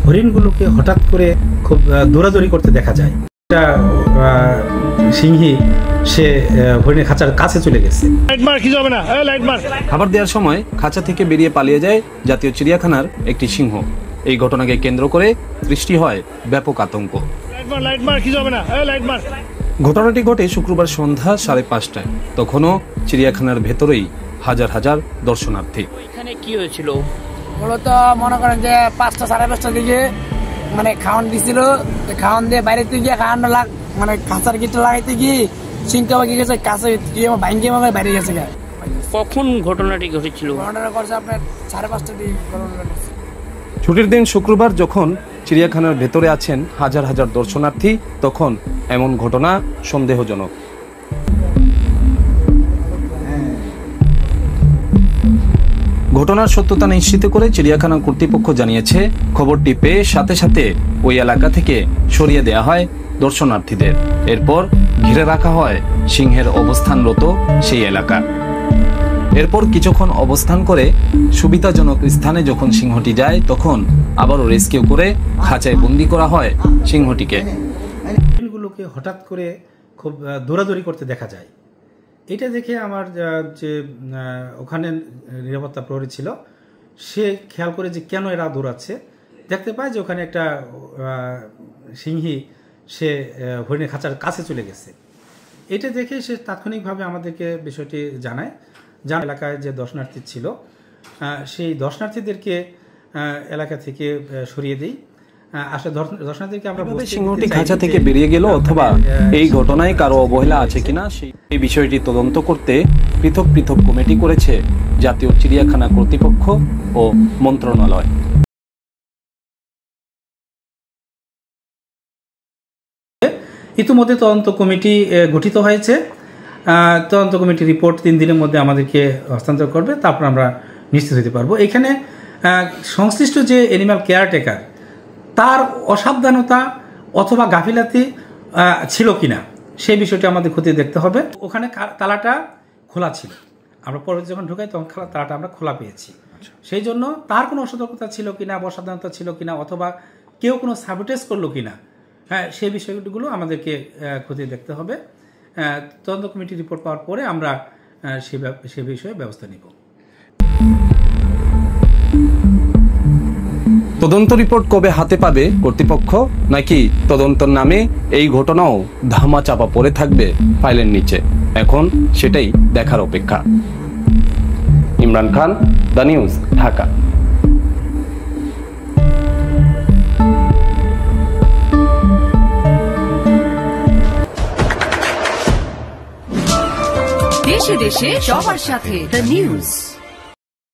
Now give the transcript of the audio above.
হরিণগুলোকে হঠাৎ করে খুব দৌড়াদৌড়ি করতে দেখা যায়। একটা সিংহী সে হরিণের খাঁচার কাছে চলে গেছে। খাবার দেওয়ার সময় খাঁচা থেকে বেরিয়ে পালিয়ে যায় জাতীয় চিড়িয়াখানার একটি সিংহ। এই ঘটনাকে কেন্দ্র করে সৃষ্টি হয় ব্যাপক আতঙ্ক। ঘটনাটি ঘটে শুক্রবার সন্ধ্যা 5:30টায়। তখনও চিড়িয়াখানার ভেতরেই হাজার হাজার দর্শনার্থী। এখানে কি হয়েছিল? মূলত মনে করেন যে 5টা 5:30টার দিকে মানে খাওয়ান দিছিল, খাওয়ান দিয়ে বাইরে থেকে খাওয়ান মানে খাঁচার গিটটা লাগাইতে গিয়ে সিংটা বাকি গেছে, কাছে ভাঙ্গি বাইরে গেছে। কখন ঘটনাটি ঘটেছিল? ঘটনাটা করছে আপনার 5:30টার দিকে ঘটনাটা ঘটছে। ছুটির দিন শুক্রবার যখন চিড়িয়াখানার ভেতরে আছেন হাজার হাজার দর্শনার্থী, তখন এমন ঘটনা সন্দেহজনক। ঘটনার সত্যতা নিশ্চিত করে চিড়িয়াখানা কর্তৃপক্ষ জানিয়েছে, খবরটি পেয়ে সাথে সাথে ওই এলাকা থেকে সরিয়ে দেওয়া হয় দর্শনার্থীদের। এরপর ঘিরে রাখা হয় সিংহের অবস্থানরত সেই এলাকা। এরপর কিছুক্ষণ অবস্থান করে সুবিধাজনক স্থানে যখন সিংহটি যায়, তখন আবারও রেস্কিউ করে খাঁচায় বন্দি করা হয় সিংহটিকে। হরিণগুলোকে হঠাৎ করে খুব দৌড়াদৌড়ি করতে দেখা যায়। এটা দেখে আমার যে ওখানে নিরাপত্তা প্রহরী ছিল, সে খেয়াল করে যে কেন এরা দৌড়াচ্ছে। দেখতে পায় যে ওখানে একটা সিংহী সে হরিণের খাঁচার কাছে চলে গেছে। এটা দেখে সে তাৎক্ষণিকভাবে আমাদেরকে বিষয়টি জানায়। এলাকায় যে দর্শনার্থী ছিল, সেই দর্শনার্থীদেরকে এলাকা থেকে সরিয়ে দিই। আসলে দর্শনার্থীদেরকে আমরা সিংহটি খাঁচা থেকে বেরিয়ে গেল অথবা এই ঘটনায় কারো অবহেলা আছে কিনা সেই বিষয়টি তদন্ত করতে পৃথক পৃথক কমিটি করেছে জাতীয় চিড়িয়াখানা কর্তৃপক্ষ ও মন্ত্রণালয়। ইতিমধ্যে তদন্ত কমিটি গঠিত হয়েছে। তদন্ত কমিটির রিপোর্ট 3 দিনের মধ্যে আমাদেরকে হস্তান্তর করবে, তারপর আমরা নিশ্চিত হতে পারবো এখানে সংশ্লিষ্ট যে অ্যানিম্যাল কেয়ারটেকার তার অসাবধানতা অথবা গাফিলাতি ছিল কিনা সেই বিষয়টি আমাদের খতিয়ে দেখতে হবে। ওখানে তালাটা খোলা ছিল, আমরা পরবর্তী যখন ঢুকাই তখন তালাটা আমরা খোলা পেয়েছি। সেই জন্য তার কোনো অসতর্কতা ছিল কিনা, অসাবধানতা ছিল কিনা, অথবা কেউ কোনো সাবোটেজ করলো কিনা, সেই বিষয়গুলো আমাদেরকে খতিয়ে দেখতে হবে। তদন্ত কমিটি রিপোর্ট পাওয়ার পরে আমরা সে বিষয়ে ব্যবস্থা নিব। তদন্ত রিপোর্ট কবে হাতে পাবে কর্তৃপক্ষ, নাকি তদন্তর নামে এই ঘটনাও ধামা চাপা পড়ে থাকবে ফাইলের নিচে, এখন সেটাই দেখার অপেক্ষা। Imran Khan, the news, Dhaka. দেশে দেশে সবার সাথে দ্য নিউজ।